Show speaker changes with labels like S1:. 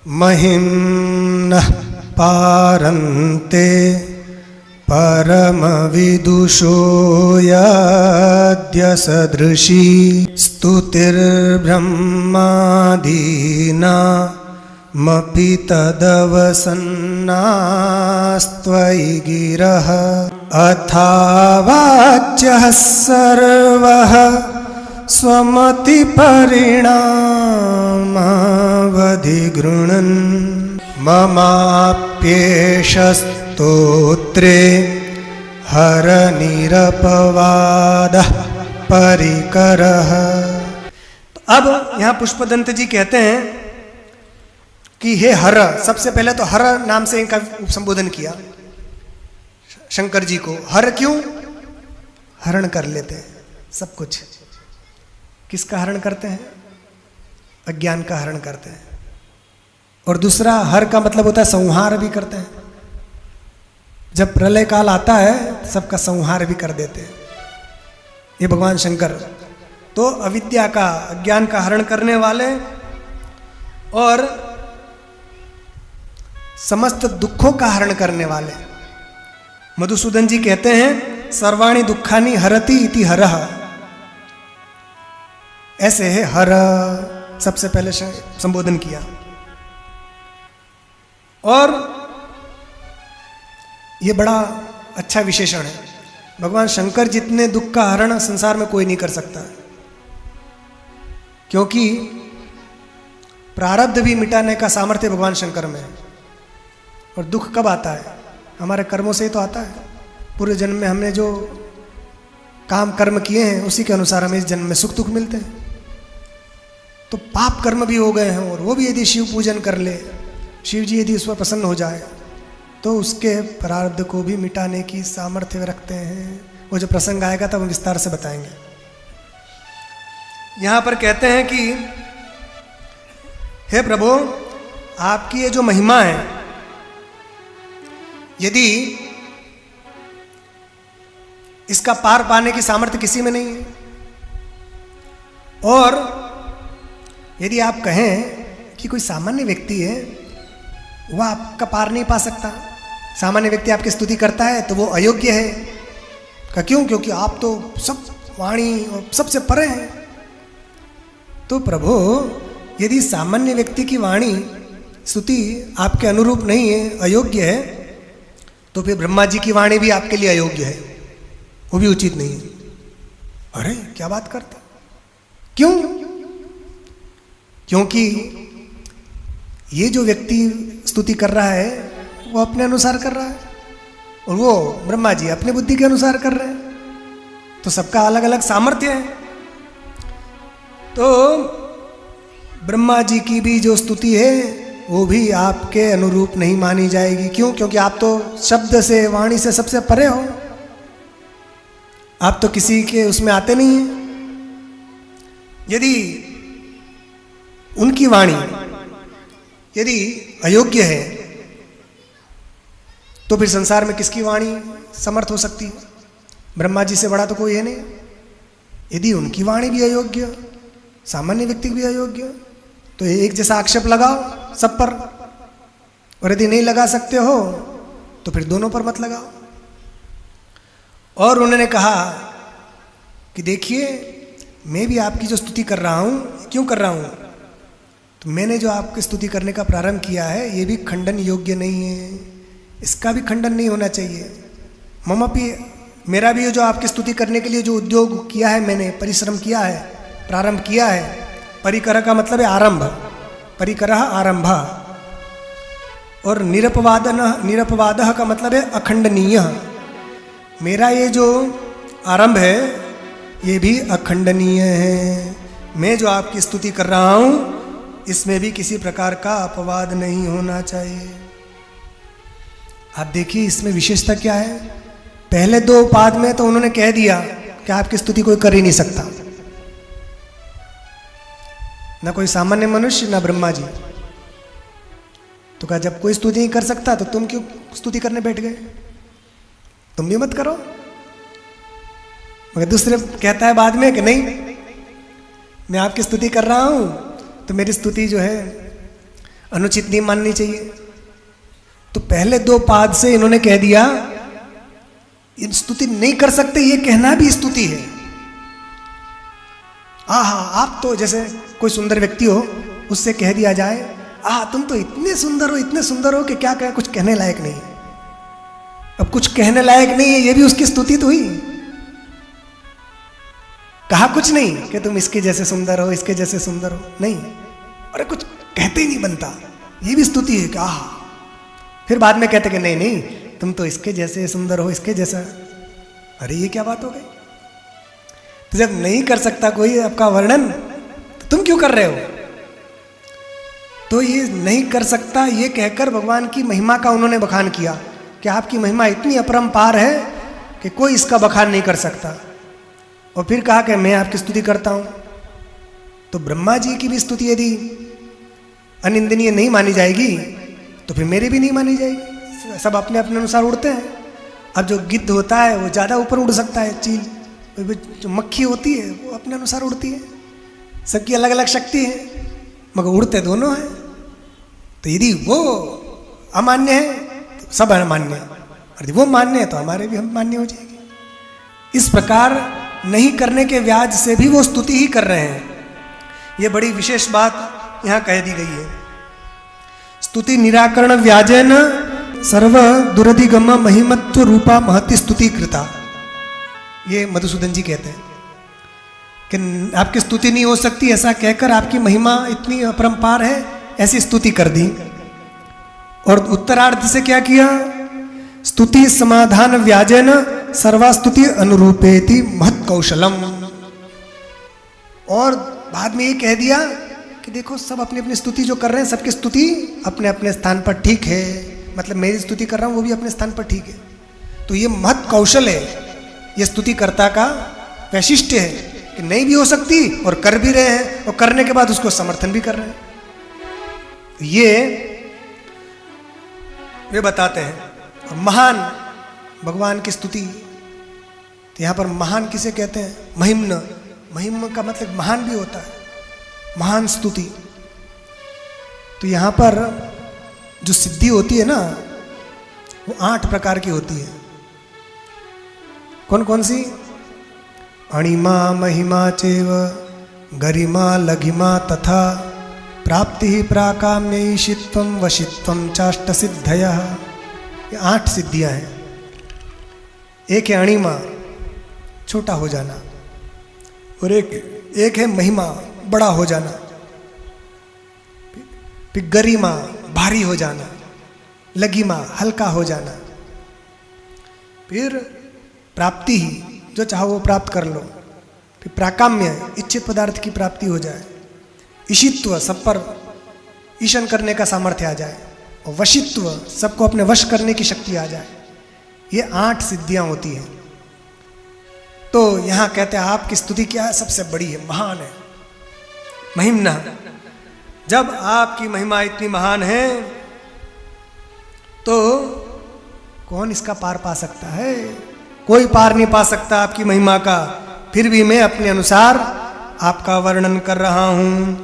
S1: महिम्नः पारन्ते परमविदुषो यद्य सदृशी स्तुतिर्ब्रह्मादीनामपि तदवसन्नास्त्वयि गिरः अथावाच्यः सर्वः स्वमतिपरिणामावधिगृह्णन् ममाप्येष स्तोत्रे हरनिरपवादः परिकरः।
S2: अब यहाँ पुष्पदंत जी कहते हैं कि हे हर, सबसे पहले तो हर नाम से इनका संबोधन किया शंकर जी को। हर क्यों? हरण कर लेते हैं सब कुछ। किसका हरण करते हैं? अज्ञान का हरण करते हैं। और दूसरा हर का मतलब होता है संहार भी करते हैं। जब प्रलय काल आता है सबका संहार भी कर देते हैं ये भगवान शंकर। तो अविद्या का, अज्ञान का हरण करने वाले और समस्त दुखों का हरण करने वाले। मधुसूदन जी कहते हैं सर्वाणि दुखानि हरति इति हरः। ऐसे है हर, सबसे पहले संबोधन किया। और ये बड़ा अच्छा विशेषण है। भगवान शंकर जितने दुख का हरण संसार में कोई नहीं कर सकता, क्योंकि प्रारब्ध भी मिटाने का सामर्थ्य भगवान शंकर में है। और दुख कब आता है? हमारे कर्मों से ही तो आता है। पूरे जन्म में हमने जो काम कर्म किए हैं उसी के अनुसार हमें इस जन्म में सुख दुख मिलते हैं। तो पाप कर्म भी हो गए हैं और वो भी यदि शिव पूजन कर ले, शिव जी यदि उस पर प्रसन्न हो जाए तो उसके प्रारब्ध को भी मिटाने की सामर्थ्य रखते हैं। वो जो प्रसंग आएगा तब हम विस्तार से बताएंगे। यहाँ पर कहते हैं कि हे प्रभु, आपकी ये जो महिमा है, यदि इसका पार पाने की सामर्थ्य किसी में नहीं है, और यदि आप कहें कि कोई सामान्य व्यक्ति है वह आपका पार नहीं पा सकता, सामान्य व्यक्ति आपकी स्तुति करता है तो वो अयोग्य है। का क्यों? क्योंकि आप तो सब वाणी और सबसे परे हैं। तो प्रभु, यदि सामान्य व्यक्ति की वाणी स्तुति आपके अनुरूप नहीं है, अयोग्य है, तो फिर ब्रह्मा जी की वाणी भी आपके लिए अयोग्य है, वो भी उचित नहीं है। अरे क्या बात करता? क्यों? क्योंकि ये जो व्यक्ति स्तुति कर रहा है वो अपने अनुसार कर रहा है और वो ब्रह्मा जी अपनी बुद्धि के अनुसार कर रहे हैं। तो सबका अलग अलग सामर्थ्य है। तो ब्रह्मा जी की भी जो स्तुति है वो भी आपके अनुरूप नहीं मानी जाएगी। क्यों? क्योंकि आप तो शब्द से, वाणी से सबसे परे हो। आप तो किसी के उसमें आते नहीं हैं। यदि उनकी वाणी यदि अयोग्य है तो फिर संसार में किसकी वाणी समर्थ हो सकती है? ब्रह्मा जी से बड़ा तो कोई है नहीं। यदि उनकी वाणी भी अयोग्य, सामान्य व्यक्ति भी अयोग्य, तो एक जैसा आक्षेप लगाओ सब पर। और यदि नहीं लगा सकते हो तो फिर दोनों पर मत लगाओ। और उन्होंने कहा कि देखिए, मैं भी आपकी जो स्तुति कर रहा हूं, क्यों कर रहा हूं? तो मैंने जो आपकी स्तुति करने का प्रारंभ किया है ये भी खंडन योग्य नहीं है, इसका भी खंडन नहीं होना चाहिए। ममापि, मेरा भी जो आपकी स्तुति करने के लिए जो उद्योग किया है, मैंने परिश्रम किया है, प्रारंभ किया है। परिकर का मतलब है आरंभ, परिकरः आरंभ। और निरपवादः का मतलब है अखंडनीय। मेरा ये जो आरंभ है ये भी अखंडनीय है। मैं जो आपकी स्तुति कर रहा हूं इसमें भी किसी प्रकार का अपवाद नहीं होना चाहिए। आप देखिए इसमें विशेषता क्या है। पहले दो पाद में तो उन्होंने कह दिया कि आपकी स्तुति कोई कर ही नहीं सकता, ना कोई सामान्य मनुष्य ना ब्रह्मा जी। तो कहा जब कोई स्तुति नहीं कर सकता तो तुम क्यों स्तुति करने बैठ गए? तुम भी मत करो। मगर दूसरे कहता है बाद में कि नहीं, मैं आपकी स्तुति कर रहा हूं तो मेरी स्तुति जो है अनुचित नहीं माननी चाहिए। तो पहले 2 पाद से इन्होंने कह दिया इन स्तुति नहीं कर सकते, ये कहना भी स्तुति है। आहा, आप तो जैसे कोई सुंदर व्यक्ति हो, उससे कह दिया जाए आहा तुम तो इतने सुंदर हो कि क्या कहें, कुछ कहने लायक नहीं। अब कुछ कहने लायक नहीं है, ये भी उसकी स्तुति तो हुई। कहा कुछ नहीं कि तुम इसके जैसे सुंदर हो, इसके जैसे सुंदर हो, नहीं। अरे कुछ कहते ही नहीं बनता, ये भी स्तुति है कि आहा। फिर बाद में कहते कि नहीं नहीं तुम तो इसके जैसे सुंदर हो, इसके जैसा। अरे ये क्या बात हो गई? तो जब नहीं कर सकता कोई आपका वर्णन, तो तुम क्यों कर रहे हो? तो ये नहीं कर सकता ये कहकर भगवान की महिमा का उन्होंने बखान किया कि आपकी महिमा इतनी अपरंपार है कि कोई इसका बखान नहीं कर सकता। और फिर कहा कि मैं आपकी स्तुति करता हूं। तो ब्रह्मा जी की भी स्तुति यदि अनिंदनीय नहीं मानी जाएगी तो फिर मेरी भी नहीं मानी जाएगी। सब अपने अपने अनुसार उड़ते हैं। अब जो गिद्ध होता है वो ज़्यादा ऊपर उड़ सकता है, चील जो मक्खी होती है वो अपने अनुसार उड़ती है। सबकी अलग अलग शक्ति है, मगर उड़ते दोनों हैं। तो यदि वो अमान्य है तो सब अमान्य है, और यदि वो मान्य है तो हमारे भी हम मान्य हो जाएंगे। इस प्रकार नहीं करने के व्याज से भी वो स्तुति ही कर रहे हैं। ये बड़ी विशेष बात यहाँ कह दी गई है। स्तुति निराकरण व्याजेन सर्व दुरधिगम महिमत्व रूपा महति स्तुति कृता। ये मधुसूदन जी कहते हैं कि आपकी स्तुति नहीं हो सकती, ऐसा कहकर आपकी महिमा इतनी अपरंपार है, ऐसी स्तुति कर दी। और उत्तरार्ध से क्या किया? स्तुति समाधान व्याजेन सर्वास्तुति अनुरूपेति महत् कौशलम। और बाद में ये कह दिया कि देखो सब अपनी अपनी स्तुति जो कर रहे हैं, सबकी स्तुति अपने अपने स्थान पर ठीक है। मतलब मेरी स्तुति कर रहा हूँ वो भी अपने स्थान पर ठीक है। तो ये महत् कौशल है, ये स्तुतिकर्ता का वैशिष्ट्य है कि नहीं भी हो सकती और कर भी रहे हैं, और करने के बाद उसको समर्थन भी कर रहे हैं। ये वे बताते हैं। महान भगवान की स्तुति, तो यहाँ पर महान किसे कहते हैं? महिम्न। महिम्न का मतलब महान भी होता है, महान स्तुति। तो यहाँ पर जो सिद्धि होती है ना, वो 8 प्रकार की होती है। कौन कौन सी? अणिमा महिमा चैव गरिमा लघिमा तथा प्राप्ति प्राकाम्यईशित्वं वशित्वं चाष्ट सिद्धयः। ये 8 सिद्धियां हैं। एक है अणिमा, छोटा हो जाना, और एक है महिमा, बड़ा हो जाना। फिर गरिमा, भारी हो जाना। लघिमा, हल्का हो जाना। फिर प्राप्ति, जो चाहो वो प्राप्त कर लो। फिर प्राकाम्य, इच्छित पदार्थ की प्राप्ति हो जाए। ईशित्व, सब पर ईशन करने का सामर्थ्य आ जाए। और वशित्व, सबको अपने वश करने की शक्ति आ जाए। ये 8 सिद्धियां होती हैं। तो यहां कहते हैं आपकी स्तुति क्या है? सबसे बड़ी है, महान है, महिम्ना। जब आपकी महिमा इतनी महान है तो कौन इसका पार पा सकता है? कोई पार नहीं पा सकता आपकी महिमा का। फिर भी मैं अपने अनुसार आपका वर्णन कर रहा हूं।